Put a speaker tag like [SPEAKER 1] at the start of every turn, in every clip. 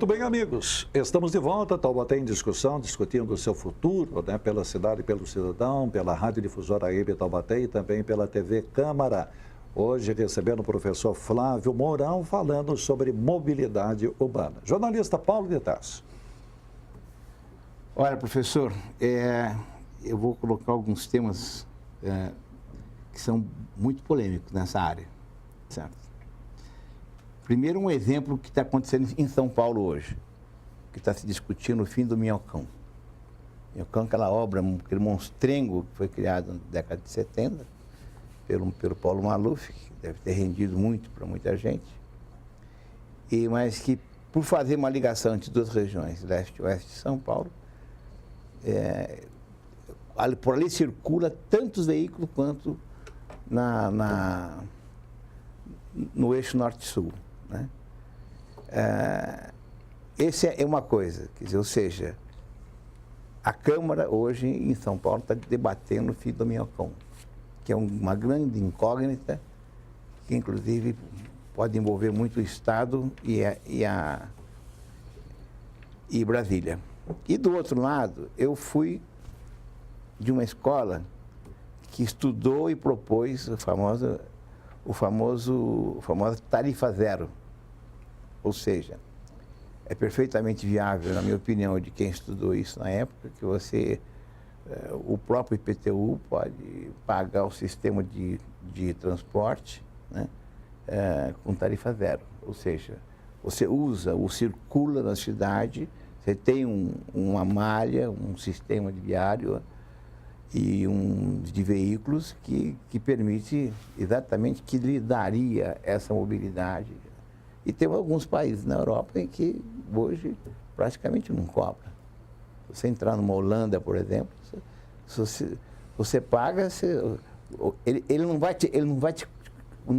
[SPEAKER 1] Muito bem, amigos. Estamos de volta, Taubaté em Discussão, discutindo o seu futuro, né, pela cidade e pelo cidadão, pela Rádio Difusora EIB Taubaté e também pela TV Câmara. Hoje recebendo o professor Flávio Mourão, falando sobre mobilidade urbana. Jornalista Paulo de Tarso.
[SPEAKER 2] Olha, professor, eu vou colocar alguns temas que são muito polêmicos nessa área, certo? Primeiro, um exemplo que está acontecendo em São Paulo hoje, que está se discutindo o fim do Minhocão. Minhocão, aquela obra, aquele monstrengo que foi criado na década de 70 pelo Paulo Maluf, que deve ter rendido muito para muita gente, mas que, por fazer uma ligação entre duas regiões, leste e oeste de São Paulo, por ali circula tantos veículos quanto no eixo norte-sul, né? Essa é uma coisa, quer dizer, ou seja, a Câmara hoje em São Paulo está debatendo o fim do Minhocão, que é uma grande incógnita, que inclusive pode envolver muito o Estado e Brasília. E do outro lado, eu fui de uma escola que estudou e propôs a famosa tarifa zero. Ou seja, é perfeitamente viável, na minha opinião, de quem estudou isso na época, que o próprio IPTU pode pagar o sistema de transporte, né, com tarifa zero. Ou seja, você circula na cidade, você tem uma malha, um sistema viário e de veículos que permite exatamente, que lhe daria essa mobilidade. E tem alguns países na Europa em que hoje praticamente não cobra. Se você entrar numa Holanda, por exemplo, você paga, ele não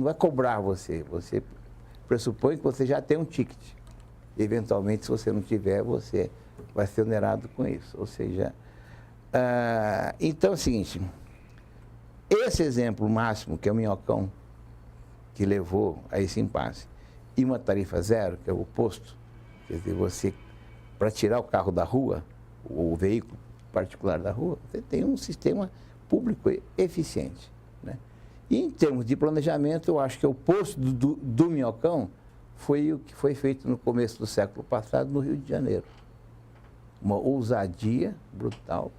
[SPEAKER 2] vai cobrar você. Você pressupõe que você já tem um ticket. Eventualmente, se você não tiver, você vai ser onerado com isso. Ou seja, então é o seguinte, esse exemplo máximo, que é o Minhocão, que levou a esse impasse, e uma tarifa zero, que é o oposto, quer dizer, para tirar o carro da rua, o veículo particular da rua, você tem um sistema público eficiente, né? E em termos de planejamento, eu acho que o oposto do Minhocão foi o que foi feito no começo do século passado no Rio de Janeiro. Uma ousadia brutal,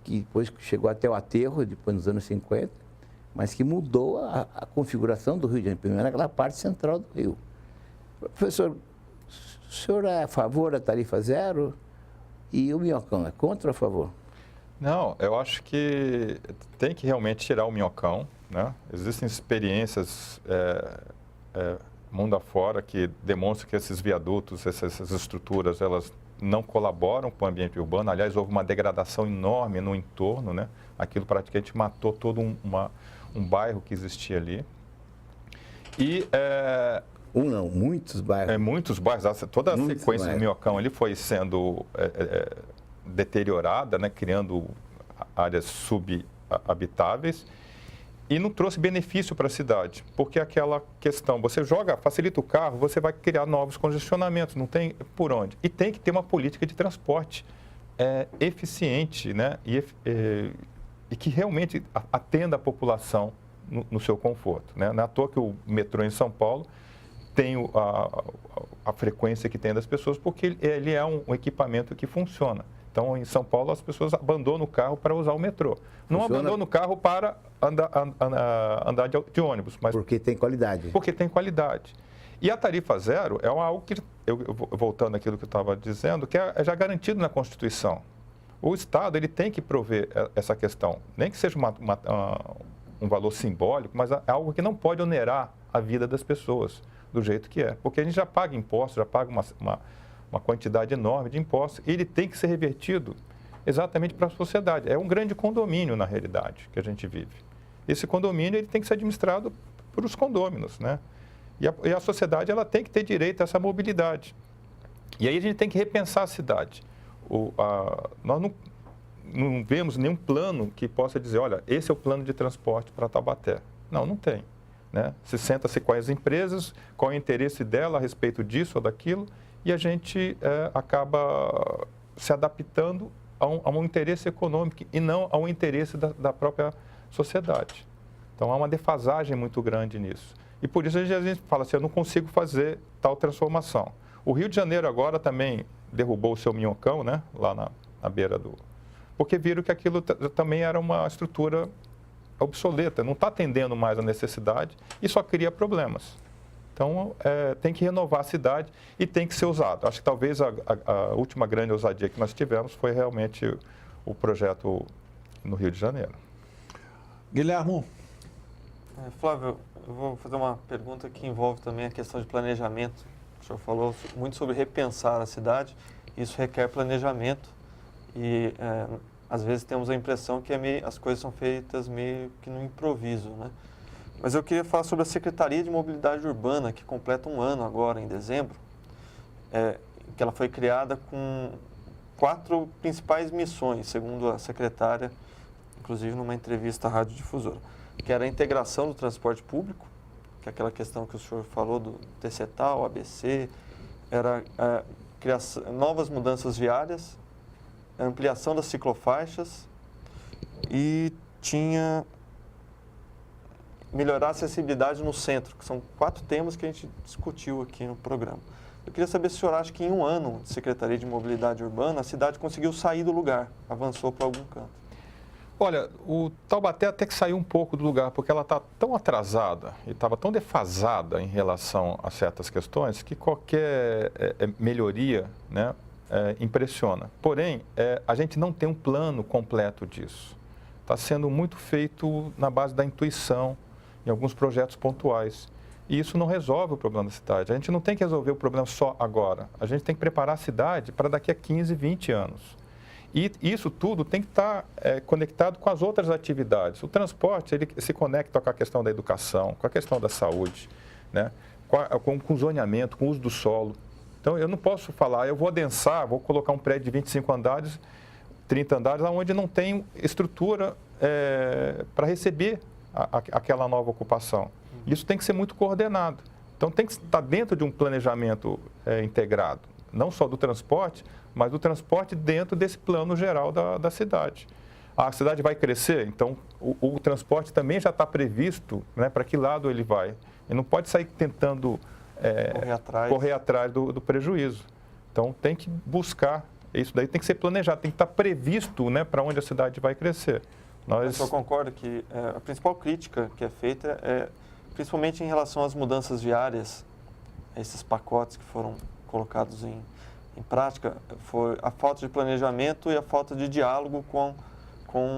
[SPEAKER 2] que depois chegou até o aterro, depois nos anos 50, mas que mudou a configuração do Rio de Janeiro, primeiro naquela parte central do Rio. Professor, o senhor é a favor da tarifa zero e o Minhocão é contra ou a favor?
[SPEAKER 3] Não, eu acho que tem que realmente tirar o Minhocão, né? Existem experiências mundo afora que demonstram que esses viadutos, essas estruturas, elas não colaboram com o ambiente urbano. Aliás, houve uma degradação enorme no entorno, né? Aquilo praticamente matou todo um bairro que existia ali. E
[SPEAKER 2] muitos bairros.
[SPEAKER 3] Muitos bairros. Toda a sequência do Minhocão ele foi sendo deteriorada, né? Criando áreas subhabitáveis. E não trouxe benefício para a cidade, porque aquela questão, você facilita o carro, você vai criar novos congestionamentos, não tem por onde. E tem que ter uma política de transporte eficiente, né? E que realmente atenda a população no seu conforto, né? Não é à toa que o metrô em São Paulo tem a frequência que tem das pessoas, porque ele é um equipamento que funciona. Então, em São Paulo, as pessoas abandonam o carro para usar o metrô. Não abandonam o carro para andar de ônibus. Mas
[SPEAKER 2] porque tem qualidade.
[SPEAKER 3] Porque tem qualidade. E a tarifa zero é algo que, voltando àquilo que eu estava dizendo, que é já garantido na Constituição. O Estado ele tem que prover essa questão. Nem que seja um valor simbólico, mas é algo que não pode onerar a vida das pessoas do jeito que é. Porque a gente já paga impostos, já paga uma quantidade enorme de impostos, e ele tem que ser revertido exatamente para a sociedade. É um grande condomínio, na realidade, que a gente vive. Esse condomínio ele tem que ser administrado por os condôminos, né? E a sociedade ela tem que ter direito a essa mobilidade. E aí a gente tem que repensar a cidade. Nós não vemos nenhum plano que possa dizer, olha, esse é o plano de transporte para Taubaté. Não tem. Né? Se senta-se com as empresas, qual é o interesse dela a respeito disso ou daquilo, e a gente acaba se adaptando a um interesse econômico e não ao interesse da própria sociedade. Então, há uma defasagem muito grande nisso. E por isso a gente fala assim, eu não consigo fazer tal transformação. O Rio de Janeiro agora também derrubou o seu minhocão, né, lá na beira do... Porque viram que aquilo também era uma estrutura obsoleta, não está atendendo mais a necessidade e só cria problemas. Então, tem que renovar a cidade e tem que ser usado. Acho que talvez a última grande ousadia que nós tivemos foi realmente o projeto no Rio de Janeiro.
[SPEAKER 1] Guilhermo.
[SPEAKER 4] Flávio, eu vou fazer uma pergunta que envolve também a questão de planejamento. O senhor falou muito sobre repensar a cidade. Isso requer planejamento e, às vezes, temos a impressão que as coisas são feitas meio que no improviso, né? Mas eu queria falar sobre a Secretaria de Mobilidade Urbana, que completa um ano agora, em dezembro, que ela foi criada com 4 principais missões, segundo a secretária, inclusive numa entrevista à Rádio Difusora, que era a integração do transporte público, que é aquela questão que o senhor falou do TCETAL, ABC, era novas mudanças viárias, a ampliação das ciclofaixas e tinha melhorar a acessibilidade no centro, que são 4 temas que a gente discutiu aqui no programa. Eu queria saber se o senhor acha que em um ano de Secretaria de Mobilidade Urbana, a cidade conseguiu sair do lugar, avançou para algum canto.
[SPEAKER 3] Olha, o Taubaté até que saiu um pouco do lugar, porque ela está tão atrasada e estava tão defasada em relação a certas questões que qualquer melhoria, né, impressiona. Porém, a gente não tem um plano completo disso. Está sendo muito feito na base da intuição, em alguns projetos pontuais. E isso não resolve o problema da cidade. A gente não tem que resolver o problema só agora. A gente tem que preparar a cidade para daqui a 15, 20 anos. E isso tudo tem que estar conectado com as outras atividades. O transporte, ele se conecta com a questão da educação, com a questão da saúde, né? com o zoneamento, com o uso do solo. Então, eu não posso falar, eu vou adensar, vou colocar um prédio de 25 andares, 30 andares, onde não tem estrutura para receber aquela nova ocupação. Isso tem que ser muito coordenado. Então, tem que estar dentro de um planejamento integrado, não só do transporte, mas do transporte dentro desse plano geral da cidade. A cidade vai crescer, então o transporte também já está previsto, né, para que lado ele vai. Ele não pode sair tentando correr atrás do prejuízo. Então, tem que buscar, isso daí tem que ser planejado, tem que estar previsto, né, para onde a cidade vai crescer.
[SPEAKER 4] O senhor concorda que a principal crítica que é feita principalmente em relação às mudanças viárias, esses pacotes que foram colocados em prática, foi a falta de planejamento e a falta de diálogo com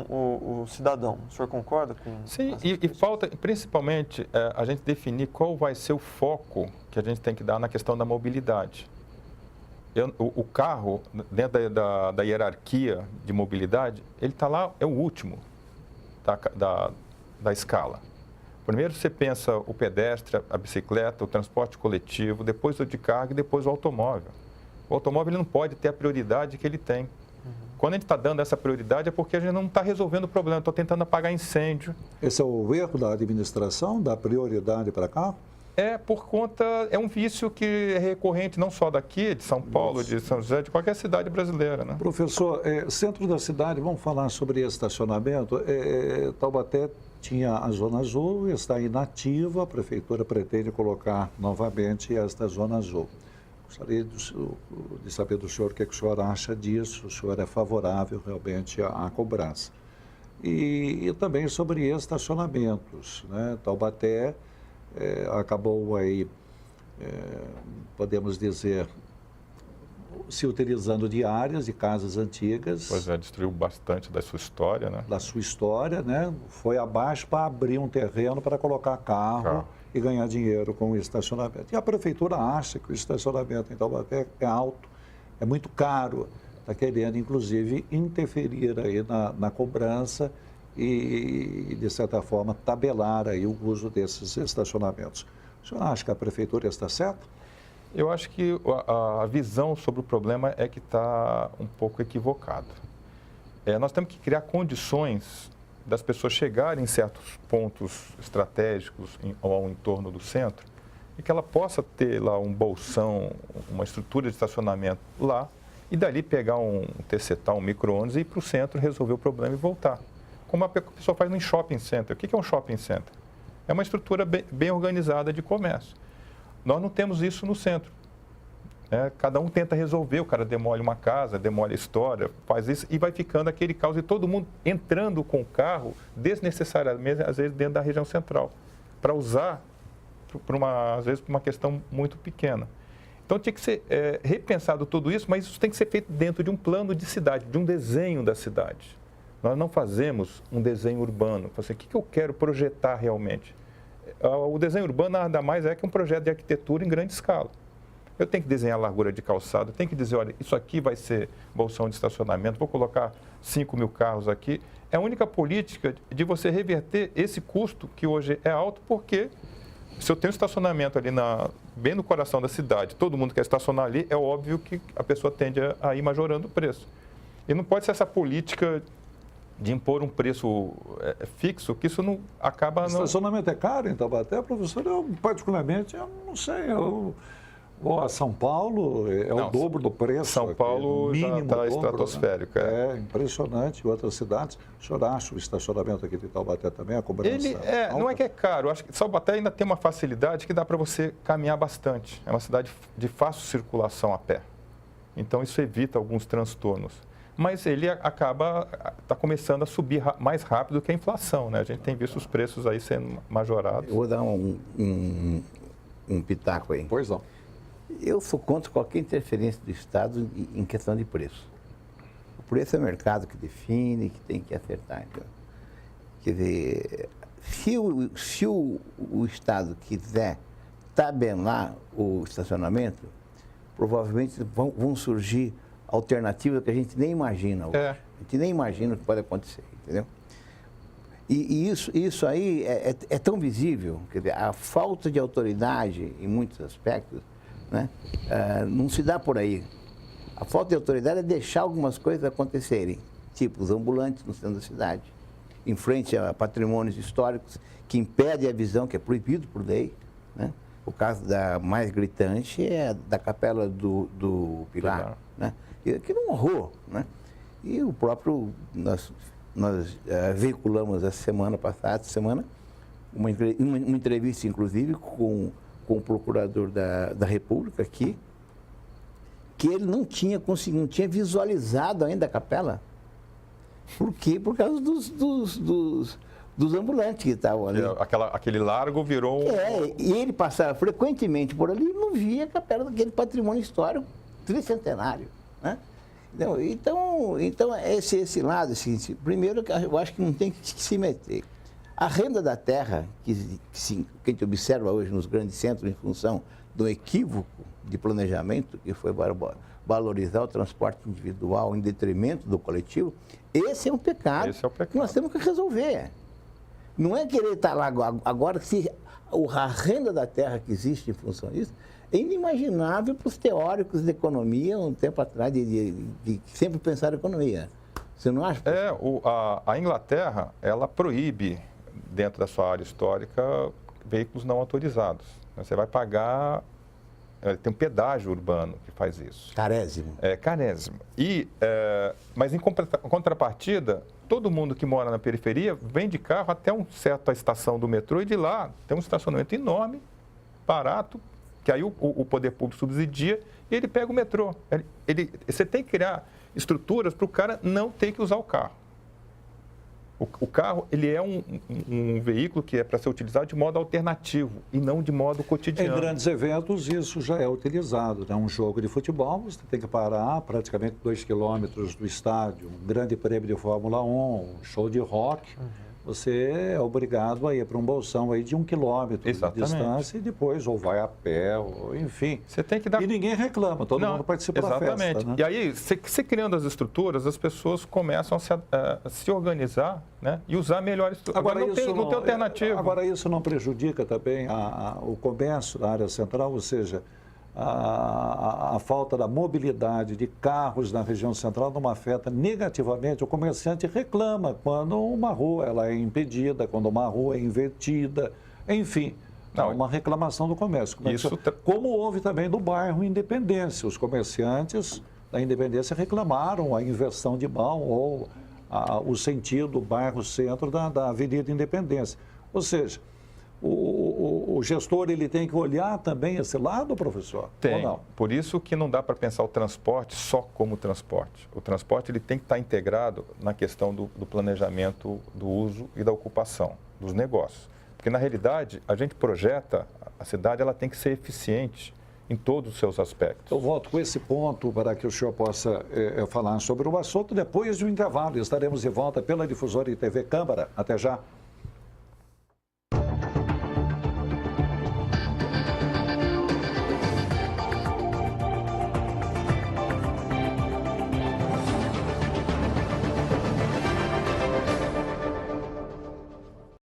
[SPEAKER 4] o cidadão. O senhor concorda com isso?
[SPEAKER 3] Sim, e falta, principalmente, a gente definir qual vai ser o foco que a gente tem que dar na questão da mobilidade. O carro, dentro da hierarquia de mobilidade, ele está lá, é o último da escala. Primeiro você pensa o pedestre, a bicicleta, o transporte coletivo, depois o de carga e depois o automóvel. O automóvel ele não pode ter a prioridade que ele tem. Quando a gente está dando essa prioridade é porque a gente não está resolvendo o problema, estou tentando apagar incêndio.
[SPEAKER 1] Esse é o erro da administração, da prioridade para carro?
[SPEAKER 3] Por conta, é um vício que é recorrente não só daqui, de São Paulo, de São José, de qualquer cidade brasileira, né?
[SPEAKER 1] Professor, centro da cidade, vamos falar sobre estacionamento. Taubaté tinha a Zona Azul, está inativa, a Prefeitura pretende colocar novamente esta Zona Azul. Gostaria de saber do senhor o que o senhor acha disso, o senhor é favorável realmente à cobrança. E também sobre estacionamentos, né? Taubaté acabou aí, podemos dizer, se utilizando de áreas de casas antigas.
[SPEAKER 3] Pois destruiu bastante da sua história, né?
[SPEAKER 1] Da sua história, né? Foi abaixo para abrir um terreno para colocar carro e ganhar dinheiro com o estacionamento. E a prefeitura acha que o estacionamento em Taubaté é alto, é muito caro, está querendo, inclusive, interferir aí na cobrança e, de certa forma, tabelar aí o uso desses estacionamentos. O senhor acha que a prefeitura está certa?
[SPEAKER 3] Eu acho que a visão sobre o problema é que está um pouco equivocada. Nós temos que criar condições das pessoas chegarem em certos pontos estratégicos ao entorno do centro e que ela possa ter lá um bolsão, uma estrutura de estacionamento lá, e dali pegar um TC-tal, um micro-ônibus e ir para o centro, resolver o problema e voltar. Como a pessoa faz no shopping center. O que é um shopping center? É uma estrutura bem organizada de comércio. Nós não temos isso no centro. Cada um tenta resolver, o cara demole uma casa, demole a história, faz isso e vai ficando aquele caos e todo mundo entrando com o carro desnecessariamente, às vezes dentro da região central, para usar, às vezes, por uma questão muito pequena. Então tinha que ser repensado tudo isso, mas isso tem que ser feito dentro de um plano de cidade, de um desenho da cidade. Nós não fazemos um desenho urbano. Assim, o que eu quero projetar realmente? O desenho urbano nada mais é que um projeto de arquitetura em grande escala. Eu tenho que desenhar a largura de calçada, tenho que dizer, olha, isso aqui vai ser bolsão de estacionamento, vou colocar 5.000 carros aqui. É a única política de você reverter esse custo que hoje é alto, porque se eu tenho estacionamento ali bem no coração da cidade, todo mundo quer estacionar ali, é óbvio que a pessoa tende a ir majorando o preço. E não pode ser essa política de impor um preço fixo, que isso não acaba...
[SPEAKER 1] Estacionamento é caro em Taubaté, professor? Eu, particularmente, eu não sei, São Paulo o dobro do preço.
[SPEAKER 3] São Paulo já está estratosférico.
[SPEAKER 1] Né? É impressionante. Em outras cidades, o senhor acha o estacionamento aqui de Taubaté também, a cobrança alta?
[SPEAKER 3] Não é que é caro, acho que Taubaté ainda tem uma facilidade que dá para você caminhar bastante. É uma cidade de fácil circulação a pé. Então, isso evita alguns transtornos. Mas ele está começando a subir mais rápido que a inflação, né? A gente tem visto os preços aí sendo majorados.
[SPEAKER 2] Eu vou dar um pitaco aí.
[SPEAKER 1] Pois não.
[SPEAKER 2] Eu sou contra qualquer interferência do Estado em questão de preço. O preço é o mercado que define, que tem que acertar. Então. Quer dizer, se o Estado quiser tabelar o estacionamento, provavelmente vão surgir alternativas que a gente nem imagina hoje. A gente nem imagina o que pode acontecer, entendeu? E isso aí é tão visível, quer dizer, a falta de autoridade em muitos aspectos, né? Não se dá por aí. A falta de autoridade é deixar algumas coisas acontecerem, tipo os ambulantes no centro da cidade, em frente a patrimônios históricos, que impedem a visão, que é proibido por lei, né? O caso mais gritante é da Capela do Pilar, né? Que é um horror, né? E o próprio, nós veiculamos essa semana, uma entrevista, inclusive, com o procurador da República aqui, que ele não tinha visualizado ainda a capela. Por quê? Por causa dos ambulantes que estavam ali.
[SPEAKER 3] Aquele largo virou
[SPEAKER 2] e ele passava frequentemente por ali e não via a capela daquele patrimônio histórico tricentenário, né? Então esse lado, assim, primeiro, eu acho que não tem que se meter. A renda da terra, que a gente observa hoje nos grandes centros em função do equívoco de planejamento, que foi valorizar o transporte individual em detrimento do coletivo, esse é um pecado que nós temos que resolver. Não é querer estar lá agora, se a renda da terra que existe em função disso, é inimaginável para os teóricos de economia, um tempo atrás, de sempre pensar em economia. Você não acha?
[SPEAKER 3] A Inglaterra, ela proíbe, dentro da sua área histórica, veículos não autorizados. Você vai pagar, tem um pedágio urbano que faz isso.
[SPEAKER 2] Carésimo.
[SPEAKER 3] Carésimo. Mas em contrapartida, todo mundo que mora na periferia vem de carro até uma certa estação do metrô e de lá tem um estacionamento enorme, barato, que aí o poder público subsidia e ele pega o metrô. Você tem que criar estruturas para o cara não ter que usar o carro. O carro, ele é um veículo que é para ser utilizado de modo alternativo e não de modo cotidiano.
[SPEAKER 1] Em grandes eventos, isso já é utilizado, né? Um jogo de futebol, você tem que parar praticamente 2 quilômetros do estádio, um grande prêmio de Fórmula 1, um show de rock. Você é obrigado a ir para um bolsão aí de 1 quilômetro de distância e depois ou vai a pé, ou enfim.
[SPEAKER 3] Você tem que dar...
[SPEAKER 1] E ninguém reclama, todo mundo participa da festa.
[SPEAKER 3] Exatamente.
[SPEAKER 1] Né?
[SPEAKER 3] E aí, você criando as estruturas, as pessoas começam a se organizar, né? E usar melhores estruturas. Agora não tem alternativa.
[SPEAKER 1] Agora isso não prejudica também o comércio da área central, ou seja, a falta da mobilidade de carros na região central não afeta negativamente. O comerciante reclama quando uma rua ela é impedida, quando uma rua é invertida, enfim.
[SPEAKER 3] Não,
[SPEAKER 1] Há uma reclamação do comércio. Como houve também no bairro Independência. Os comerciantes da Independência reclamaram a inversão de mão ou o sentido bairro-centro da Avenida Independência. Ou seja, o gestor ele tem que olhar também esse lado, professor?
[SPEAKER 3] Tem.
[SPEAKER 1] Ou não?
[SPEAKER 3] Por isso que não dá para pensar o transporte só como transporte. O transporte ele tem que estar integrado na questão do planejamento do uso e da ocupação dos negócios. Porque, na realidade, a gente projeta, a cidade ela tem que ser eficiente em todos os seus aspectos.
[SPEAKER 1] Eu volto com esse ponto para que o senhor possa falar sobre o assunto. Depois do intervalo, estaremos de volta pela Difusora e TV Câmara. Até já.